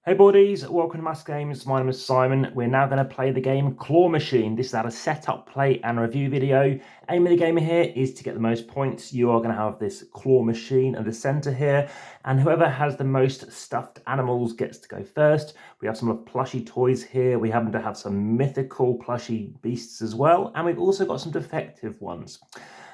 Hey buddies, welcome to AmassGames. My name is Simon. We're now going to play the game Claw Machine. This is how to set up, play and review video. Aim of the game here is to get the most points. You are going to have this claw machine in the center here, and whoever has the most stuffed animals gets to go first. We have some of plushy toys here. We happen to have some mythical plushy beasts as well, and we've also got some defective ones.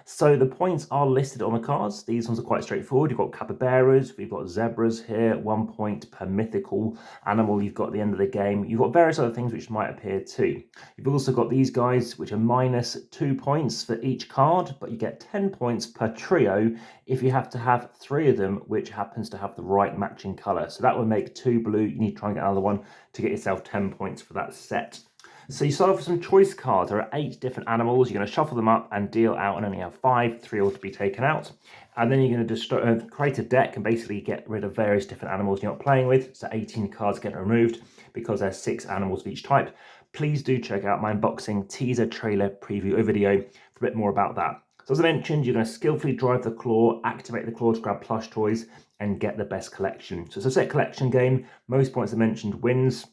So the points are listed on the cards. These ones are quite straightforward. You've got capybaras, we've got zebras here, 1 point per mythical animal you've got at the end of the game. You've got various other things which might appear too. You've also got these guys which are -2 points for each card, but you get 10 points per trio if you have to have 3 of them which happens to have the right matching colour. So that would make 2 blue. You need to try and get another one to get yourself 10 points for that set. So you start off with some choice cards. There are 8 different animals. You're going to shuffle them up and deal out and only have 5. 3 ought to be taken out. And then you're going to create a deck and basically get rid of various different animals you're not playing with. So 18 cards get removed because there's 6 animals of each type. Please do check out my unboxing teaser trailer preview video for a bit more about that. So as I mentioned, you're going to skillfully drive the claw, activate the claw to grab plush toys and get the best collection. So it's a set collection game. Most points I mentioned wins.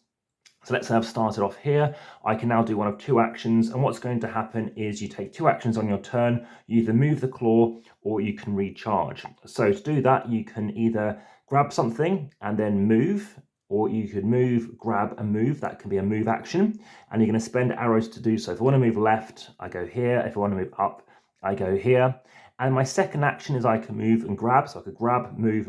So let's say I've started off here. I can now do one of 2 actions, and what's going to happen is you take 2 actions on your turn. You either move the claw or you can recharge. So to do that, you can either grab something and then move, or you could move, grab and move. That can be a move action, and you're going to spend arrows to do so. If I want to move left, I go here. If I want to move up, I go here. And my second action is I can move and grab. So I could grab, move,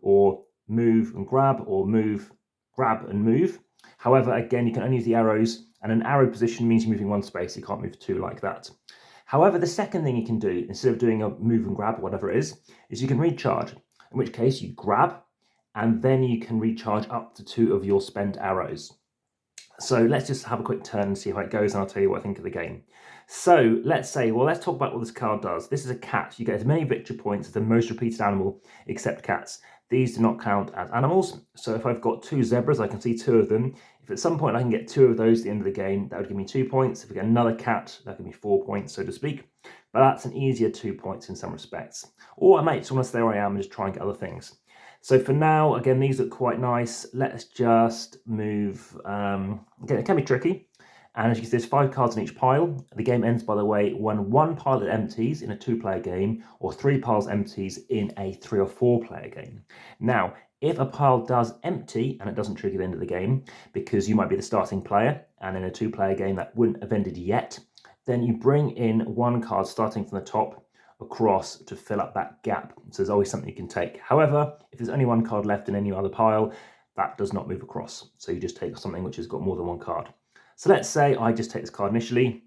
or move and grab, or move, grab and move. However, again, you can only use the arrows, and an arrow position means you're moving 1 space. You can't move 2 like that. However, the second thing you can do, instead of doing a move and grab or whatever it is you can recharge, in which case you grab, and then you can recharge up to 2 of your spent arrows. So let's just have a quick turn and see how it goes, and I'll tell you what I think of the game. So let's talk about what this card does. This is a cat. You get as many victory points as the most repeated animal, except cats. These do not count as animals. So if I've got 2 zebras, I can see 2 of them. If at some point I can get 2 of those at the end of the game, that would give me 2 points. If I get another cat, that would give me 4 points, so to speak. But that's an easier 2 points in some respects. Or I might just want to stay where I am and just try and get other things. So for now, again, these look quite nice. Let's just move. Again, it can be tricky. And as you can see, there's 5 cards in each pile. The game ends, by the way, when 1 pile empties in a 2-player game, or 3 piles empties in a 3 or 4-player game. Now, if a pile does empty, and it doesn't trigger the end of the game, because you might be the starting player, and in a 2-player game that wouldn't have ended yet, then you bring in 1 card starting from the top across to fill up that gap. So there's always something you can take. However, if there's only 1 card left in any other pile, that does not move across. So you just take something which has got more than 1 card. So let's say I just take this card initially,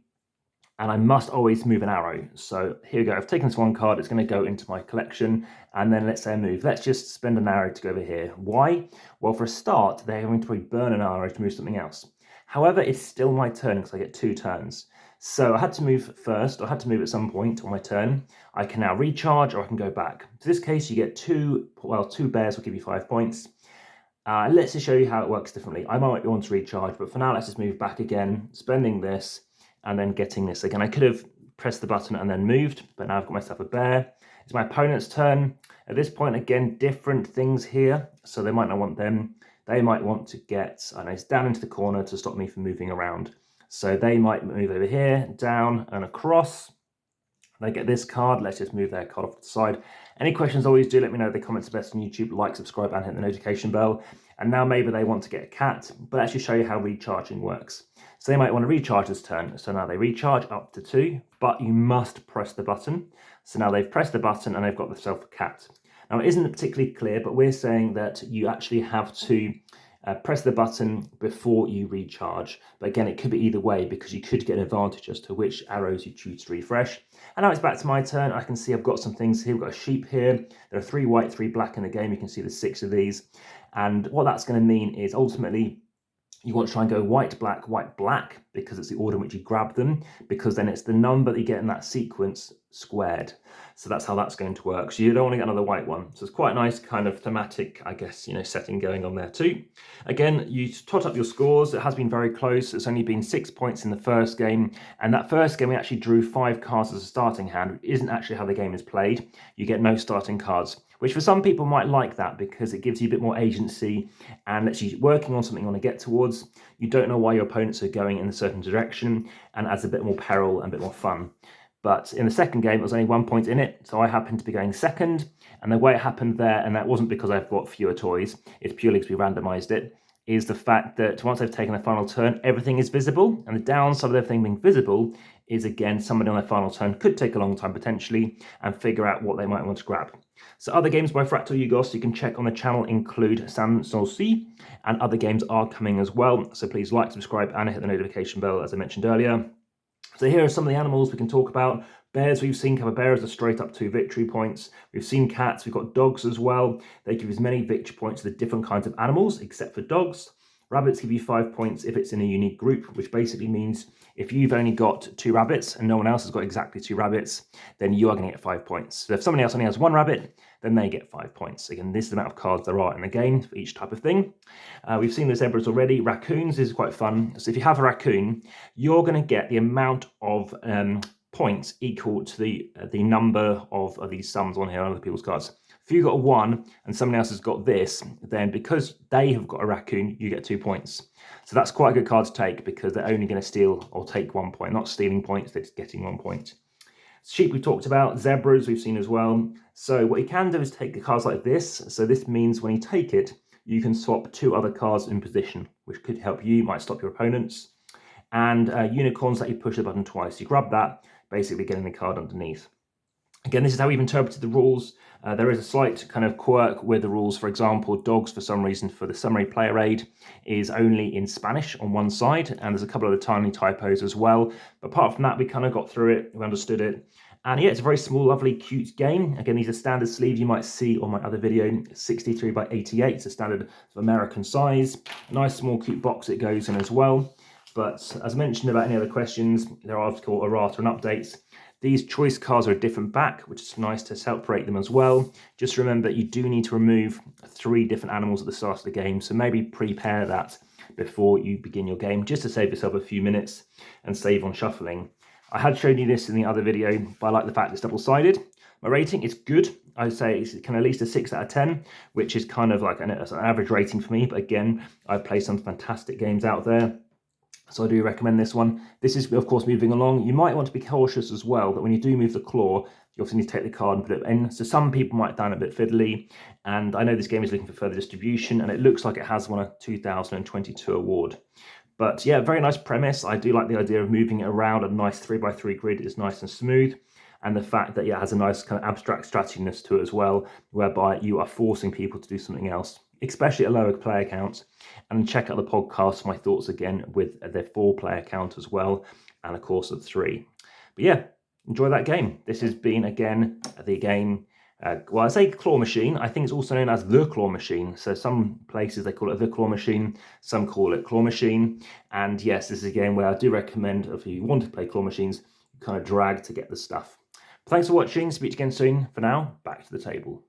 and I must always move an arrow. So here we go. I've taken this 1 card. It's going to go into my collection. And then let's say I move. Let's just spend an arrow to go over here. Why? Well, for a start, they're going to probably burn an arrow to move something else. However, it's still my turn because I get 2 turns. So I had to move first, or I had to move at some point on my turn. I can now recharge, or I can go back. In this case, you get 2 bears will give you 5 points. Let's just show you how it works differently. I might want to recharge, but for now, let's just move back again, spending this, and then getting this again. I could have pressed the button and then moved, but now I've got myself a bear. It's my opponent's turn. At this point, again, different things here. So they might not want them. They might want to get, I know, it's down into the corner to stop me from moving around. So they might move over here, down and across. They get this card. Let's just move their card off to the side. Any questions, always do let me know in the comments best on YouTube. Like, subscribe, and hit the notification bell. And now maybe they want to get a cat, but let's just show you how recharging works. So they might want to recharge this turn. So now they recharge up to 2, but you must press the button. So now they've pressed the button and they've got themselves a cat. Now it isn't particularly clear, but we're saying that you actually have to press the button before you recharge. But again, it could be either way because you could get an advantage as to which arrows you choose to refresh. And now it's back to my turn. I can see I've got some things here. We've got a sheep here. There are 3 white, 3 black in the game. You can see there's 6 of these. And what that's going to mean is ultimately you want to try and go white, black, because it's the order in which you grab them, because then it's the number that you get in that sequence squared. So that's how that's going to work. So you don't want to get another white one. So it's quite a nice kind of thematic, I guess, setting going on there too. Again, you tot up your scores. It has been very close. It's only been 6 points in the first game. And that first game, we actually drew 5 cards as a starting hand, which isn't actually how the game is played. You get no starting cards. which for some people might like that because it gives you a bit more agency and lets you working on something you want to get towards. You don't know why your opponents are going in a certain direction and adds a bit more peril and a bit more fun. But in the second game, it was only 1 point in it, so I happened to be going second, and the way it happened there, and that wasn't because I've got fewer toys, it's purely because we randomized it, is the fact that once they've taken the final turn, everything is visible, and the downside of everything being visible is, again, somebody on their final turn could take a long time potentially and figure out what they might want to grab. So other games by Fractal Juegos you can check on the channel include Sans Souci, and other games are coming as well, so please like, subscribe, and hit the notification bell as I mentioned earlier. So here are some of the animals we can talk about. Bears, we've seen cover bears are straight up 2 victory points. We've seen cats, we've got dogs as well. They give as many victory points to the different kinds of animals, except for dogs. Rabbits give you 5 points if it's in a unique group, which basically means if you've only got 2 rabbits and no one else has got exactly 2 rabbits, then you are going to get 5 points. So if somebody else only has 1 rabbit, then they get 5 points. Again, this is the amount of cards there are in the game for each type of thing. We've seen the zebras already. Raccoons is quite fun. So if you have a raccoon, you're going to get the amount of points equal to the number of these sums on here on other people's cards. If you've got a 1 and someone else has got this, then because they have got a raccoon, you get 2 points. So that's quite a good card to take because they're only going to steal or take 1 point, not stealing points, they're just getting 1 point. Sheep we've talked about, zebras we've seen as well. So what you can do is take the cards like this. So this means when you take it, you can swap 2 other cards in position, which could help you, might stop your opponents. And unicorns let you push the button twice. You grab that, basically getting the card underneath. Again, this is how we've interpreted the rules. There is a slight kind of quirk with the rules. For example, dogs, for some reason, for the summary player aid, is only in Spanish on one side, and there's a couple of the tiny typos as well. But apart from that, we kind of got through it, we understood it. And yeah, it's a very small, lovely, cute game. Again, these are standard sleeves you might see on my other video, 63 by 88. It's a standard American size. A nice, small, cute box it goes in as well. But as mentioned about any other questions, there are article errata and updates. These choice cards are a different back, which is nice to separate them as well. Just remember you do need to remove 3 different animals at the start of the game, so maybe prepare that before you begin your game, just to save yourself a few minutes and save on shuffling. I had shown you this in the other video, but I like the fact it's double-sided. My rating is good. I'd say it's kind of at least a 6 out of 10, which is kind of like an average rating for me, but again, I've played some fantastic games out there. So I do recommend this one. This is, of course, moving along. You might want to be cautious as well that when you do move the claw, you obviously need to take the card and put it in. So some people might find it a bit fiddly. And I know this game is looking for further distribution, and it looks like it has won a 2022 award. But yeah, very nice premise. I do like the idea of moving it around. A nice 3x3 grid is nice and smooth. And the fact that it has a nice kind of abstract strateginess to it as well, whereby you are forcing people to do something else, especially at lower player counts. And check out the podcast for my thoughts again with their 4-player count as well, and of course at 3. But yeah, enjoy that game. This has been, again, the game, well, I say claw machine. I think it's also known as the claw machine. So some places they call it the claw machine, some call it claw machine. And yes, this is a game where I do recommend, if you want to play claw machines, you kind of drag to get the stuff. Thanks for watching. Speak again soon. For now, back to the table.